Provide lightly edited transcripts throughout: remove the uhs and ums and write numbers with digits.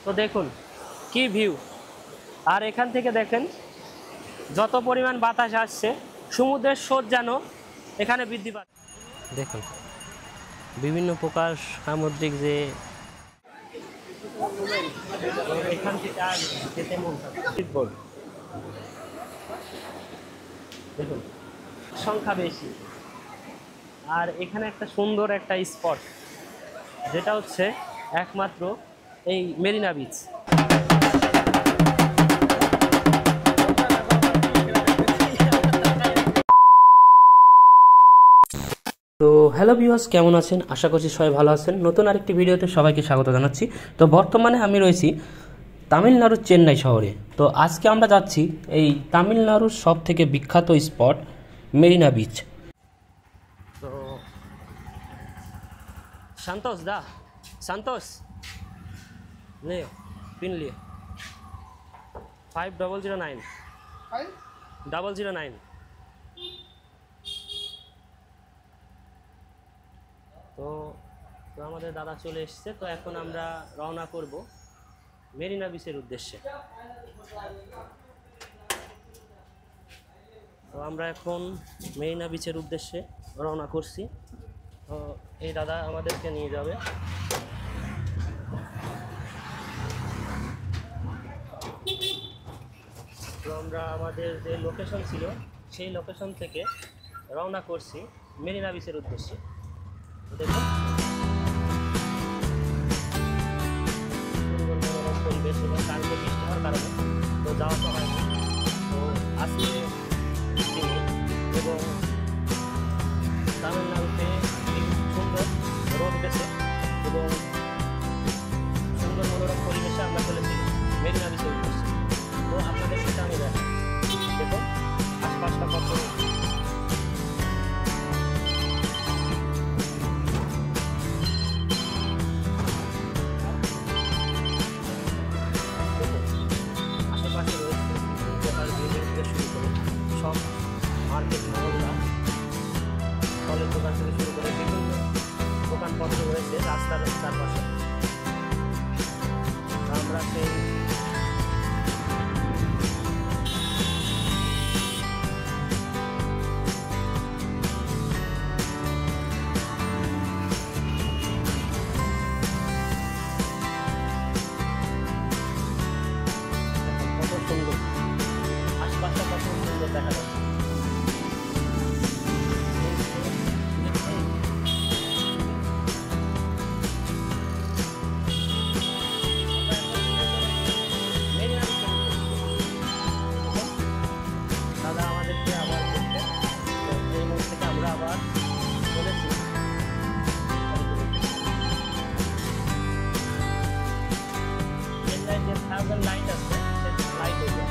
তো দেখুন কি ভিউ, আর এখান থেকে দেখেন যত পরিমাণ বাতাস আসছে সমুদ্রের স্রোত যেন এখানে বৃদ্ধি পাচ্ছে। দেখুন বিভিন্ন প্রকার সামুদ্রিক যে এখান থেকে আর যেতে মন দেখুন সংখ্যা বেশি। আর এখানে একটা সুন্দর একটা স্পট যেটা হচ্ছে একমাত্র এই মেরিনা বিচ। তো হ্যালো ভিউয়ার্স, কেমন আছেন? আশা করছি সবাই ভালো আছেন। নতুন আরেকটি ভিডিওতে সবাইকে স্বাগত জানাচ্ছি। তো বর্তমানে আমি রয়েছি তামিলনাড়ুর চেন্নাই শহরে। তো আজকে আমরা যাচ্ছি এই তামিলনাড়ুর সব থেকে বিখ্যাত স্পট মেরিনা বিচ। তো সন্তোষ দা, সন্তোষ ले पिन लिए 5009 009। তো তো আমাদের দাদা চলে এসছে। তো এখন আমরা রওনা করব মেরিনা বিচের উদ্দেশ্যে। তো আমরা এখন মেরিনা বিচের উদ্দেশ্যে রওনা করছি। তো এই দাদা আমাদেরকে নিয়ে যাবে। তো আমরা আমাদের যে লোকেশন ছিল সেই লোকেশন থেকে রওনা করছি মেরিনা বিচের উদ্দেশ্যে। তো দেখুন পরিবেশ এবং কালকে বৃষ্টি হওয়ার কারণে তো যাওয়া তো হয়নি। তো আজকে এবং তামিলনাড়ুতে সুন্দর রোদ উঠেছে এবং সুন্দর মনোরম পরিবেশে আমরা চলেছি মেরিনা বিচের উদ্দেশ্যে। তো আপনাদের সেটা আমি দেখাই। দেখুন আশপাশটা কত আশেপাশে রয়েছে প্রকার বিল্ডিং থেকে শুরু করে সব মার্কেট মহল্লা, ফলের দোকান থেকে শুরু করে বিভিন্ন দোকানপত্র রয়েছে রাস্তার চারপাশে। আমরা সেই সুন্দর আশপাশটা কত সুন্দর দেখা যাচ্ছে। দাদা আমাদেরকে আবার করতে এই মুখ থেকে আমরা আবার চলেছি। চেন্নাই যে সার্ভেল লাইট আছে লাইট এরিয়া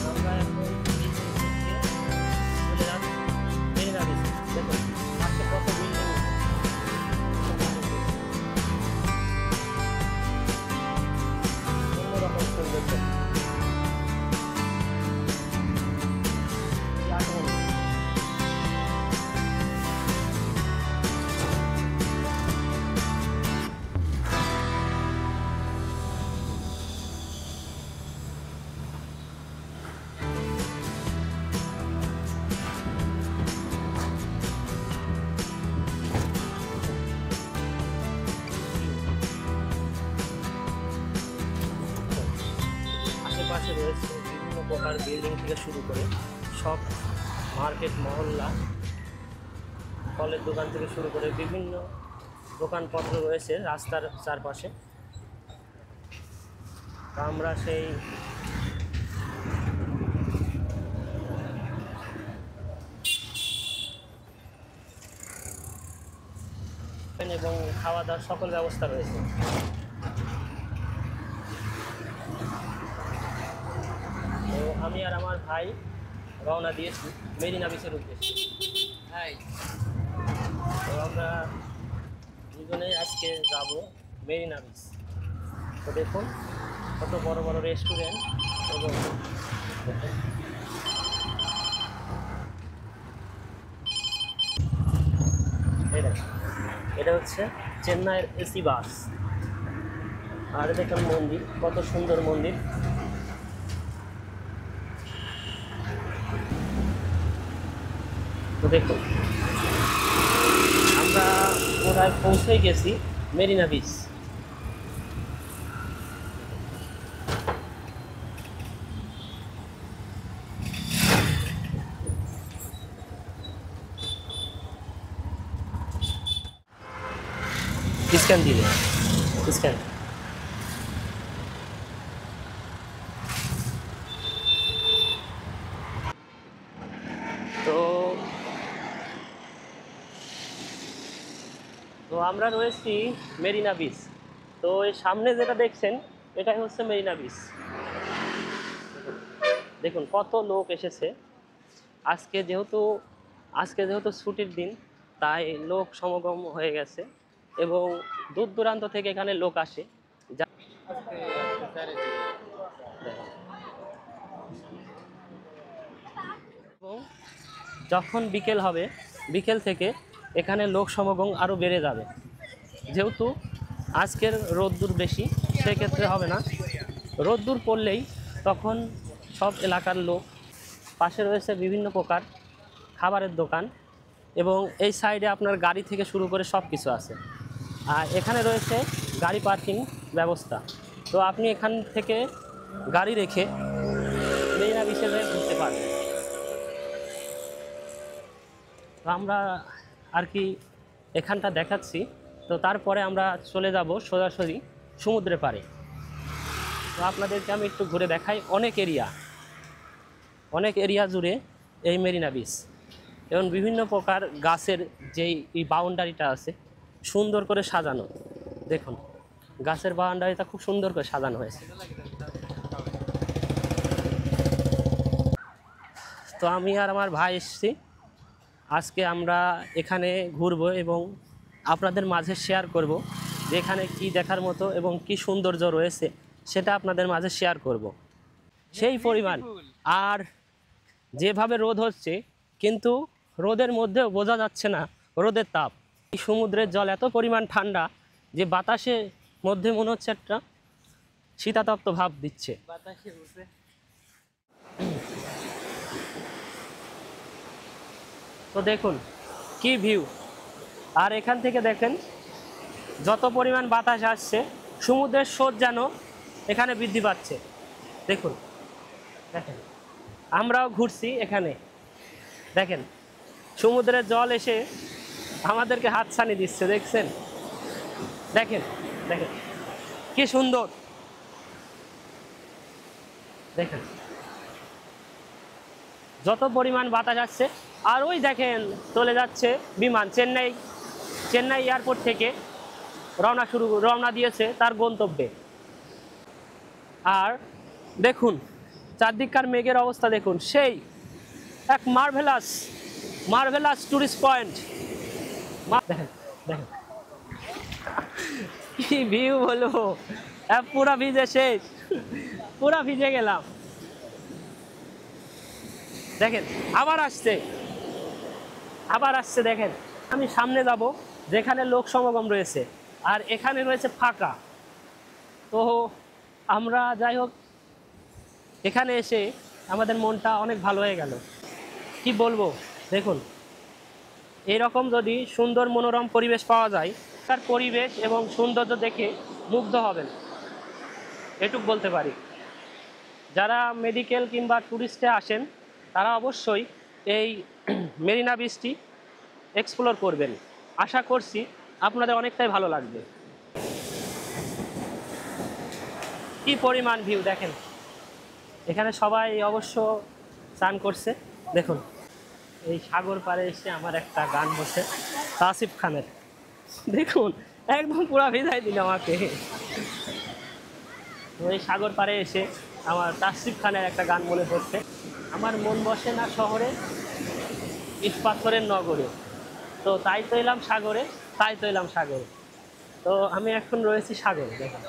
আমরা এখন চলে যাচ্ছি মেরিনা বিচ। দেখুন পাশে কত বিল্ডিং, অন্যরকম সৌন্দর্য। আশেপাশে রয়েছে বিভিন্ন প্রকার বিল্ডিং থেকে শুরু করে সব মার্কেট মহল্লা, ফলের দোকান থেকে শুরু করে বিভিন্ন দোকানপত্র রয়েছে রাস্তার চারপাশে। আমরা সেই এবং খাওয়া দাওয়ার সকল ব্যবস্থা রয়েছে। তো আমি আর আমার ভাই রওনা দিয়েছি মেরিনা বিচের উদ্দেশ্যে। তো আমরা দুজনেই আজকে যাব মেরিনা বিচ। তো দেখুন কত বড় বড় রেস্টুরেন্ট এবং এটা হচ্ছে চেন্নাইয়ের এসি বাস। আর দেখুন মন্দির, কত সুন্দর মন্দির। তো দেখুন আমরা প্রায় পৌঁছে গেছি মেরিনা বিচ। স্ক্যান দিলে স্ক্যান। তো তো আমরা রয়েছি মেরিনা বিচ। তো এই সামনে যেটা দেখছেন এটাই হচ্ছে মেরিনা বিচ। দেখুন কত লোক এসেছে। আজকে যেহেতু ছুটির দিন, তাই লোক সমাগম হয়ে গেছে এবং দূর দূরান্ত থেকে এখানে লোক আসে। এবং যখন বিকেল হবে, বিকেল থেকে এখানে লোক সমাগম আরও বেড়ে যাবে। যেহেতু আজকের রোদ্দুর বেশি, সেক্ষেত্রে হবে না। রোদ্দুর পড়লেই তখন সব এলাকার লোক, পাশে রয়েছে বিভিন্ন প্রকার খাবারের দোকান এবং এই সাইডে আপনার গাড়ি থেকে শুরু করে সব কিছু আছে। আর এখানে রয়েছে গাড়ি পার্কিং ব্যবস্থা। তো আপনি এখান থেকে গাড়ি রেখে মেরিনা বিচে ঘুরতে পারবেন। তো আমরা আর কি এখানটা দেখাচ্ছি। তো তারপরে আমরা চলে যাব সোজাসুজি সমুদ্রের পাড়ে। তো আপনাদেরকে আমি একটু ঘুরে দেখাই। অনেক এরিয়া জুড়ে এই মেরিনা বিচ এবং বিভিন্ন প্রকার গাছের যেই বাউন্ডারিটা আছে সুন্দর করে সাজানো। দেখুন গাছের বাউন্ডারিটা খুব সুন্দর করে সাজানো হয়েছে। তো আমি আর আমার ভাই এসেছি। আজকে আমরা এখানে ঘুরবো এবং আপনাদের মাঝে শেয়ার করব যে এখানে কী দেখার মতো এবং কি সৌন্দর্য রয়েছে সেটা আপনাদের মাঝে শেয়ার করব। সেই পরিমাণ আর যেভাবে রোদ হচ্ছে, কিন্তু রোদের মধ্যেও বোঝা যাচ্ছে না রোদের তাপ। এই সমুদ্রের জল এত পরিমাণ ঠান্ডা যে বাতাসের মধ্যে মনে হচ্ছে একটা শীতাতপ্ত ভাব দিচ্ছে। তো দেখুন কি ভিউ। আর এখান থেকে দেখেন যত পরিমাণ বাতাস আসছে, সমুদ্রের স্রোত যেন এখানে বৃদ্ধি পাচ্ছে। দেখুন দেখেন আমরাও ঘুরছি এখানে। দেখেন সমুদ্রের জল এসে আমাদেরকে হাতছানি দিচ্ছে, দেখছেন? দেখেন দেখেন কি সুন্দর। দেখেন যত পরিমাণ বাতাস আসছে। আর ওই দেখেন চলে যাচ্ছে বিমান। চেন্নাই এয়ারপোর্ট থেকে রওনা দিয়েছে তার গন্তব্যে। আর দেখুন চারদিককার মেঘের অবস্থা দেখুন, সেই এক মার্ভেলাস টুরিস্ট পয়েন্ট। দেখেন দেখেন কি ভিউ হলো। পুরা ভিজে শেষ, পুরা ভিজে গেলাম। দেখেন আবার আসছে দেখেন। আমি সামনে যাব যেখানে লোক সমাগম রয়েছে, আর এখানে রয়েছে ফাঁকা। তো আমরা যাই হোক এখানে এসে আমাদের মনটা অনেক ভালো হয়ে গেল। কি বলবো, দেখুন এরকম যদি সুন্দর মনোরম পরিবেশ পাওয়া যায়, তার পরিবেশ এবং সৌন্দর্য দেখে মুগ্ধ হবেন, এটুক বলতে পারি। যারা মেডিকেল কিংবা ট্যুরিস্টে আসেন তারা অবশ্যই এই মেরিনা বিচটি এক্সপ্লোর করবেন। আশা করছি আপনাদের অনেকটাই ভালো লাগবে। কি পরিমাণ ভিউ দেখেন। এখানে সবাই অবশ্য স্নান করছে। দেখুন এই সাগর পাড়ে এসে আমার একটা গান বসে আসিফ খানের। দেখুন একদম পুরা ভিজাই দিল আমাকে। ওই সাগর পাড়ে এসে আমার আসিফ খানের একটা গান মনে পড়ছে। আমার মন বসে না শহরে, ইট পাথরের নগরে, তো তাই তো এলাম সাগরে। তো আমি এখন রয়েছি সাগরে। দেখুন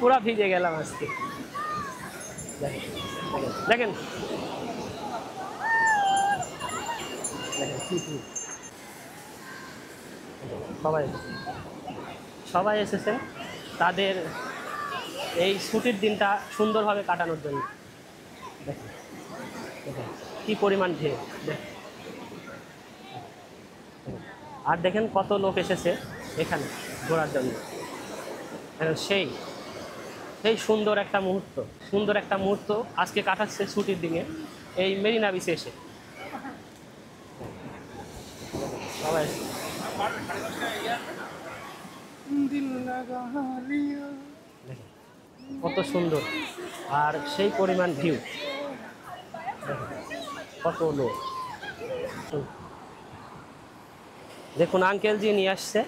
পুরা ভিজে গেলাম আজকে। দেখেন সবাই সবাই এসেছেন তাদের এই ছুটির দিনটা সুন্দরভাবে কাটানোর জন্য। দেখেন দেখেন কী পরিমাণ ঢেউ। আর দেখেন কত লোক এসেছে এখানে ঘোরার জন্য। সেই সেই সুন্দর একটা মুহূর্ত আজকে কাটাচ্ছে ছুটির দিনে এই মেরিনা বিচে এসে। সবাই দেখেন কত সুন্দর আর সেই পরিমাণ ভিউ। কত লোক দেখুন। আঙ্কেল জি নিয়ে আসছে,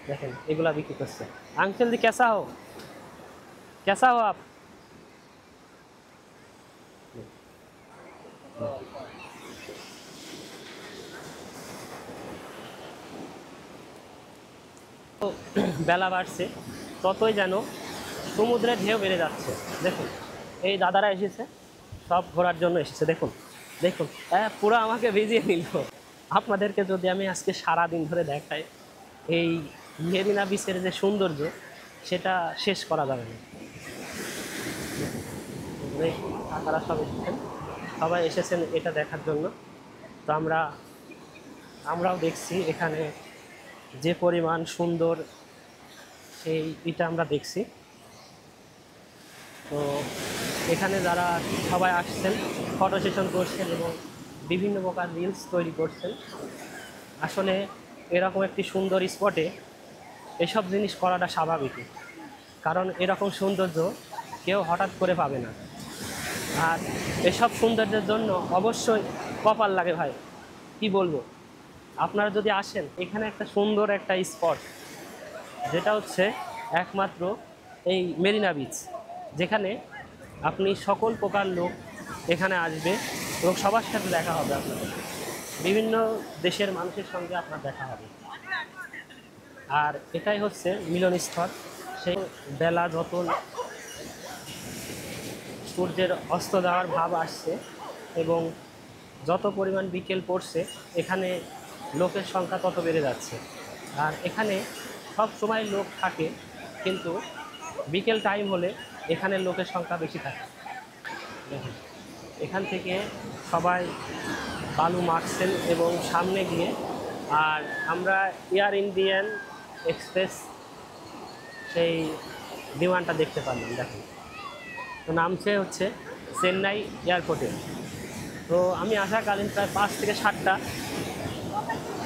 দেখেন এগুলা বিক্রি করছে। আঙ্কেল জি कैसा हो आप? বেলা বাড়ছে ততই যেন সমুদ্রের ঢেউ বেড়ে যাচ্ছে। দেখুন এই দাদারা এসেছে, সব ঘোরার জন্য এসেছে। দেখুন দেখুন পুরো আমাকে ভিজিয়ে নিল। আপনাদেরকে যদি আমি আজকে সারা দিন ধরে দেখাই এই মেরিনা বিচের যে সৌন্দর্য সেটা শেষ করা যাবে না। তারা সবাই এসেছেন এটা দেখার জন্য। তো আমরাও দেখছি এখানে যে পরিমাণ সুন্দর এটা আমরা দেখছি। তো এখানে যারা সবাই আসছেন ফটো সেশন করছেন এবং বিভিন্ন প্রকার রিলস তৈরি করছেন। আসলে এরকম একটি সুন্দর স্পটে এসব জিনিস করাটা স্বাভাবিক, কারণ এরকম সৌন্দর্য কেউ হঠাৎ করে পাবে না। আর এসব সৌন্দর্যের জন্য অবশ্যই কপাল লাগে ভাই, কি বলবো। আপনারা যদি আসেন এখানে একটা সুন্দর একটা স্পট, যেটা হচ্ছে একমাত্র এই মেরিনা বিচ, যেখানে আপনি সকল প্রকার লোক এখানে আসবে এবং সবার সাথে দেখা হবে। আপনাদের বিভিন্ন দেশের মানুষের সঙ্গে আপনার দেখা হবে। আর এটাই হচ্ছে মিলনস্থল। সেই বেলা যত সূর্যের অস্ত যাওয়ার ভাব আসছে এবং যত পরিমাণ বিকেল পড়ছে এখানে লোকের সংখ্যা তত বেড়ে যাচ্ছে। আর এখানে সব সময় লোক থাকে, কিন্তু বিকেল টাইম হলে এখানে লোকের সংখ্যা বেশি থাকে। দেখুন এখান থেকে সবাই বালু মাখছেন এবং সামনে গিয়ে আর আমরা এয়ার ইন্ডিয়ান এক্সপ্রেস সেই বিমানটা দেখতে পারলাম। দেখুন তো নামছে হচ্ছে চেন্নাই এয়ারপোর্টে। তো আমি আসাকালীন প্রায় 5 থেকে 7টা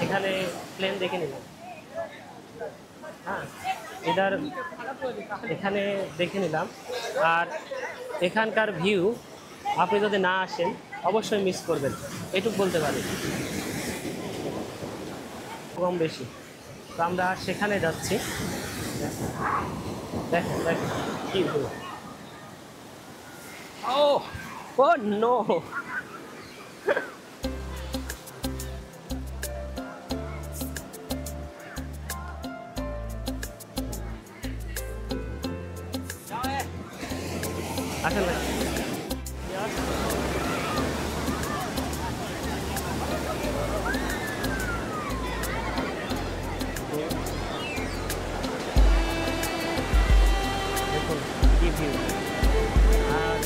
এখানে প্লেন দেখে নিলাম। হ্যাঁ এখানে দেখে নিলাম। আর এখানকার ভিউ আপনি যদি না আসেন অবশ্যই মিস করবেন, এটুকু বলতে পারি। কম বেশি তো আমরা সেখানে যাচ্ছি। দেখেন দেখেন কি ভিউ। ও নো, আসেন না। দেখুন কি ভিউ। আর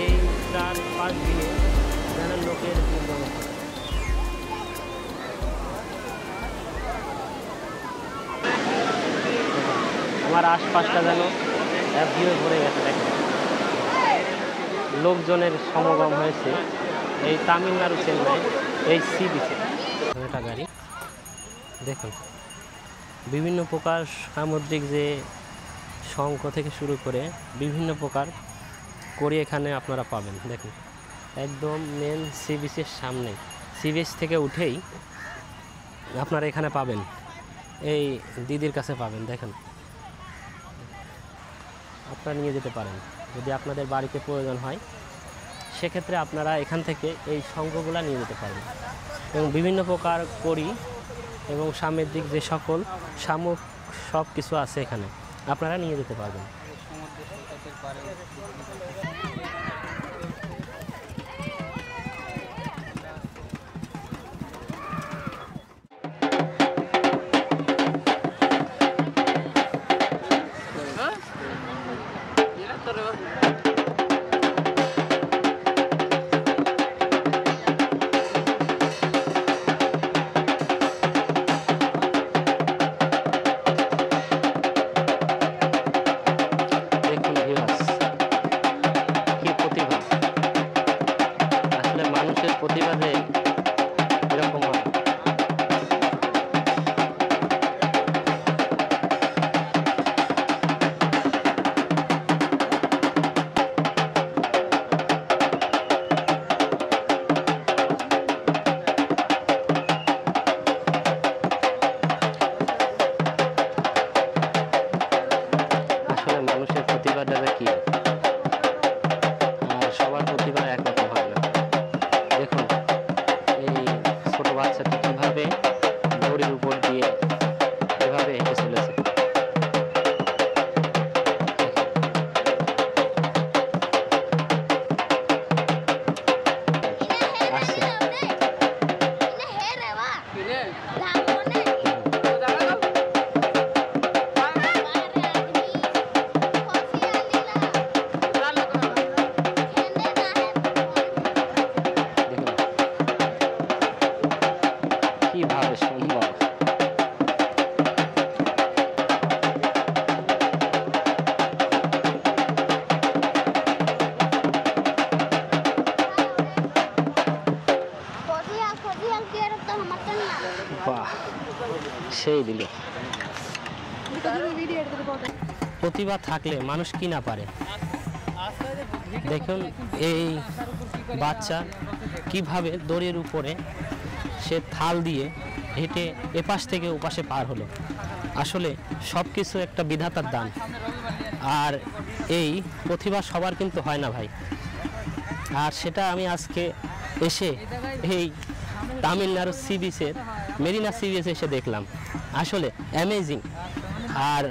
এই 4-5 দিনে যেন লোকের আমার আশপাশটা যেন ভিউ ভরে গেছে। দেখেন লোকজনের সমাগম হয়েছে এই তামিলনাড়ু চেন্নাই এই সি বিচে। একটা গাড়ি দেখুন বিভিন্ন প্রকার সামুদ্রিক যে শঙ্খ থেকে শুরু করে বিভিন্ন প্রকার করি এখানে আপনারা পাবেন। দেখুন একদম মেন সি বিচের সামনে, সি বিচ থেকে উঠেই আপনারা এখানে পাবেন, এই দিদির কাছে পাবেন। দেখেন আপনারা নিয়ে যেতে পারেন যদি আপনাদের বাড়িতে প্রয়োজন হয়, সেক্ষেত্রে আপনারা এখান থেকে এই শঙ্খগুলা নিয়ে যেতে পারেন। এবং বিভিন্ন প্রকার করি এবং সামুদ্রিক যে সকল শামুক সব কিছু আছে এখানে আপনারা নিয়ে যেতে পারবেন। প্রতিবাদে এরকম হয়। আসলে মানুষের প্রতিবাদটা কি, সবার প্রতিভা একরকম হয় না। দেখুন এই ছোট বাচ্চাটি কিভাবে দড়ির উপর দিয়ে এভাবে হেঁটে চলেছে। কিভাবে সম্ভব? বাহ, সেই দিল। প্রতিভা থাকলে মানুষ কি না পারে। দেখুন এই বাচ্চা কিভাবে দড়ির উপরে সে থাল দিয়ে হেঁটে এপাশ থেকে ওপাশে পার হলো। আসলে সব কিছু একটা বিধাতার দান, আর এই প্রতিভা সবার কিন্তু হয় না ভাই। আর সেটা আমি আজকে এসে এই তামিলনাড়ু সি বিচের মেরিনা সি বিচে এসে দেখলাম। আসলে অ্যামেজিং। আর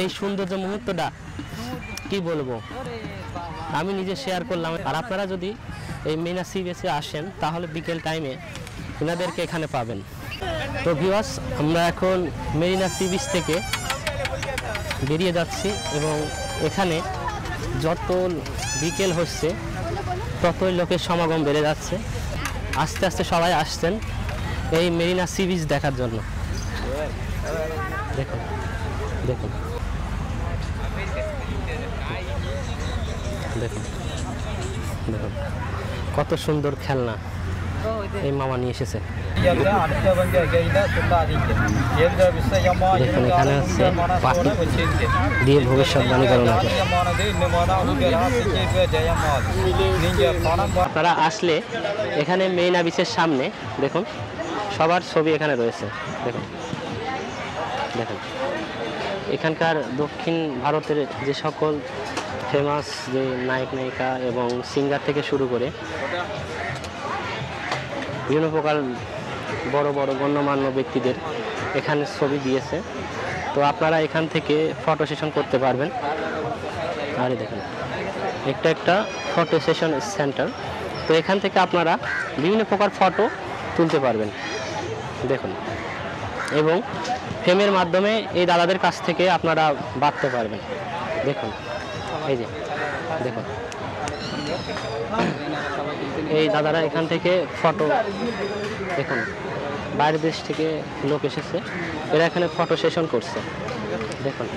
এই সৌন্দর্য মুহূর্তটা কি বলবো, আমি নিজে শেয়ার করলাম। আর আপনারা যদি এই মেরিনা সি বিচে আসেন তাহলে বিকেল টাইমে এনাদেরকে এখানে পাবেন। তো ভিউয়ার্স, আমরা এখন মেরিনা সি বিচ থেকে বেরিয়ে যাচ্ছি এবং এখানে যত বিকেল হচ্ছে ততই লোকের সমাগম বেড়ে যাচ্ছে। আস্তে আস্তে সবাই আসছেন এই মেরিনা সি বিচ দেখার জন্য। দেখুন দেখুন দেখুন দেখুন কত সুন্দর খেলনা এই মামা নিয়ে এসেছে। দেখুন এখানে হচ্ছে পাখি দিয়ে ভবিষ্যৎবাণী করানো হয়। আপনারা আসলে এখানে মেরিনা বিচের সামনে দেখুন সবার ছবি এখানে রয়েছে। দেখুন দেখুন এখানকার দক্ষিণ ভারতের যে সকল ফেমাস যে নায়ক নায়িকা এবং সিঙ্গার থেকে শুরু করে বিভিন্ন প্রকার বড় বড় গণ্যমান্য ব্যক্তিদের এখানে ছবি দিয়েছে। তো আপনারা এখান থেকে ফটো সেশন করতে পারবেন। আর দেখুন একটা ফটো সেশন সেন্টার। তো এখান থেকে আপনারা বিভিন্ন প্রকার ফটো তুলতে পারবেন। দেখুন এবং ফ্রেমের মাধ্যমে এই দাদাদের কাছ থেকে আপনারা বাঁধতে পারবেন। দেখুন এই যে দেখুন এই দাদারা এখান থেকে ফটো, দেখুন বাইরের দেশ থেকে লোক এসেছে, এরা এখানে ফটো সেশন করছে। দেখুন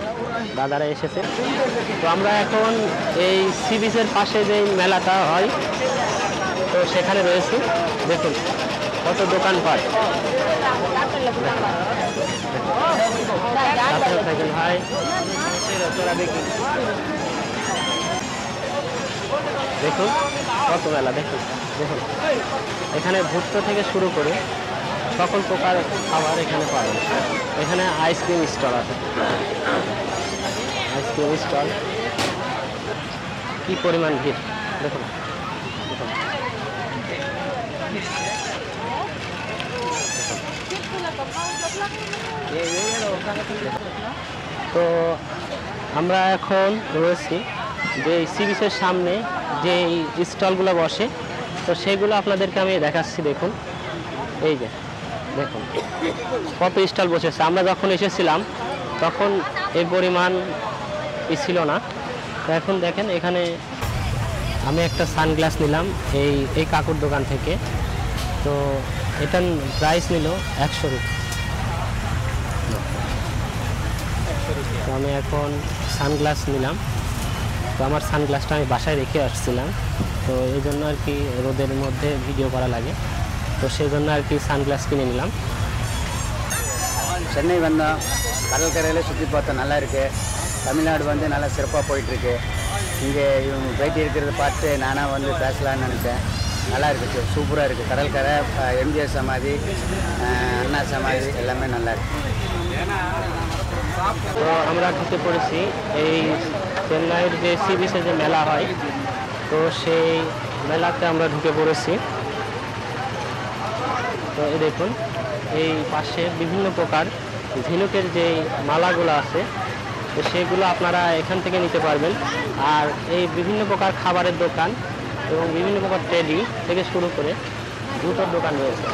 দাদারা এসেছে। তো আমরা এখন এই সি বিচের পাশে যে মেলাটা হয় তো সেখানে রয়েছি। দেখুন কত দোকানপাট। ভাই দেখুন কত মেলা। দেখুন দেখুন এখানে ভুট্টা থেকে শুরু করে সকল প্রকার খাবার এখানে পাবেন। এখানে আইসক্রিম স্টল আছে, আইসক্রিম স্টল। কি পরিমাণ ভিড় দেখুন দেখুন। তো আমরা এখন রয়েছি যে সি বিচের সামনে যে স্টলগুলো বসে, তো সেগুলো আপনাদেরকে আমি দেখাচ্ছি। দেখুন, এই যে দেখুন কত স্টল বসেছে। আমরা যখন এসেছিলাম তখন এই পরিমাণ ছিল না। তো এখন দেখেন এখানে আমি একটা সানগ্লাস নিলাম এই কাকুর দোকান থেকে। তো এটার প্রাইস নিল 100 রুপি। তো আমি এখন সানগ্লাস নিলাম। তো আমার সানগ্লাসটা আমি বাসায় রেখে আসছিলাম, তো এই জন্য আর কি রোদের மধ্যে ভিডিও করা লাগে, তো সেই জন্য আর কি সানগ্লাস কিনে নিলাম। சென்னை வந்தோம், கடற்கரையில் சுற்றி பார்த்தோம், நல்லா இருக்குது. தமிழ்நாடு வந்து நல்லா சிறப்பாக போயிட்டுருக்கு. இங்கே இவங்க பேட்டி இருக்கிறத பார்த்து நானாக வந்து பேசலான்னு நினச்சேன். நல்லா இருக்குது, சூப்பராக இருக்குது. கடற்கரை, எம்ஜிஆர் சமாதி, அண்ணா சமாதி எல்லாமே நல்லா இருக்குது. তো আমরা ঢুকে পড়েছি এই চেন্নাইয়ের যে সি বিচে যে মেলা হয়, তো সেই মেলাতে আমরা ঢুকে পড়েছি। তো এই দেখুন এই পাশে বিভিন্ন প্রকার ঝিনুকের যে মালাগুলো আছে, তো সেগুলো আপনারা এখান থেকে নিতে পারবেন। আর এই বিভিন্ন প্রকার খাবারের দোকান এবং বিভিন্ন প্রকার টেডি থেকে শুরু করে জুতোর দোকান রয়েছে।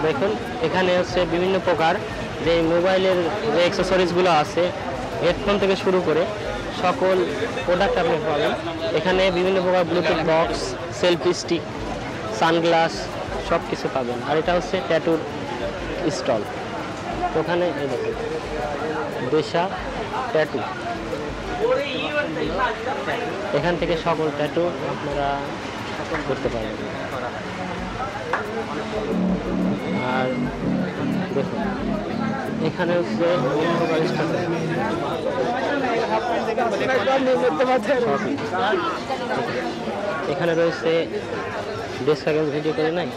দেখুন এখানে হচ্ছে বিভিন্ন প্রকার যে মোবাইলের যে অ্যাক্সেসরিজগুলো আছে, হেডফোন থেকে শুরু করে সকল প্রোডাক্ট আপনি পাবেন এখানে। বিভিন্ন প্রকার Bluetooth box, selfie stick, sunglass সব কিছু পাবেন। আর এটা হচ্ছে ট্যাটুর স্টল। তো ওখানে এই দেখুন দেশা ট্যাটু, এখান থেকে সকল ট্যাটু আপনারা করতে পারবেন। আর দেখুন এখানে হচ্ছে এখানে রয়েছে বেশ কয়েকজন ভিডিও করে নাই।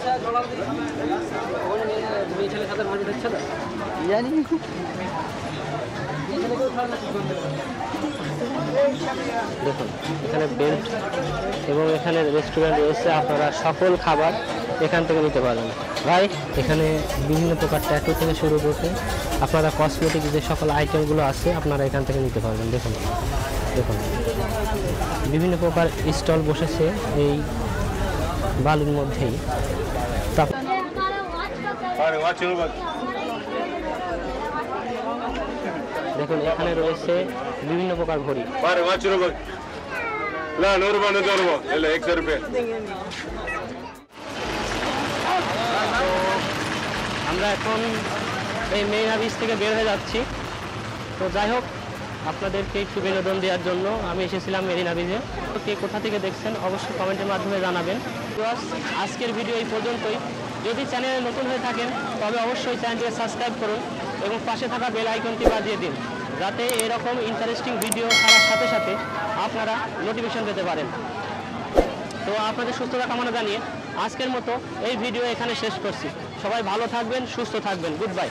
দেখুন এখানে বেল্ট এবং এখানে রেস্টুরেন্ট রয়েছে, আপনারা সকল খাবার এখান থেকে নিতে পারেন। ভাই এখানে বিভিন্ন প্রকার ট্যাটু থেকে শুরু করতে আপনারা কসমেটিক যে সকল আইটেমগুলো আছে আপনারা এখান থেকে নিতে পারবেন। দেখুন দেখুন বিভিন্ন প্রকার স্টল বসেছে এই বালুর মধ্যেই। দেখুন এখানে রয়েছে বিভিন্ন প্রকার ঘড়ি। আমরা এখন এই মেরিনা বিচ থেকে বের হয়ে যাচ্ছি। তো যাই হোক, আপনাদেরকে একটু বিনোদন দেওয়ার জন্য আমি এসেছিলাম মেরিনা বিচে। তো কে কোথা থেকে দেখছেন অবশ্যই কমেন্টের মাধ্যমে জানাবেন। তো আজকের ভিডিও এই পর্যন্তই। যদি চ্যানেলে নতুন হয়ে থাকেন তবে অবশ্যই চ্যানেলটিকে সাবস্ক্রাইব করুন এবং পাশে থাকা বেল আইকনটি বাজিয়ে দিন, যাতে এরকম ইন্টারেস্টিং ভিডিও ছাড়ার সাথে সাথে আপনারা নোটিফিকেশন পেতে পারেন। তো আপনাদের সুস্থতা কামনা জানিয়ে আজকের মতো এই ভিডিও এখানে শেষ করছি। সবাই ভালো থাকবেন, সুস্থ থাকবেন। Good bye.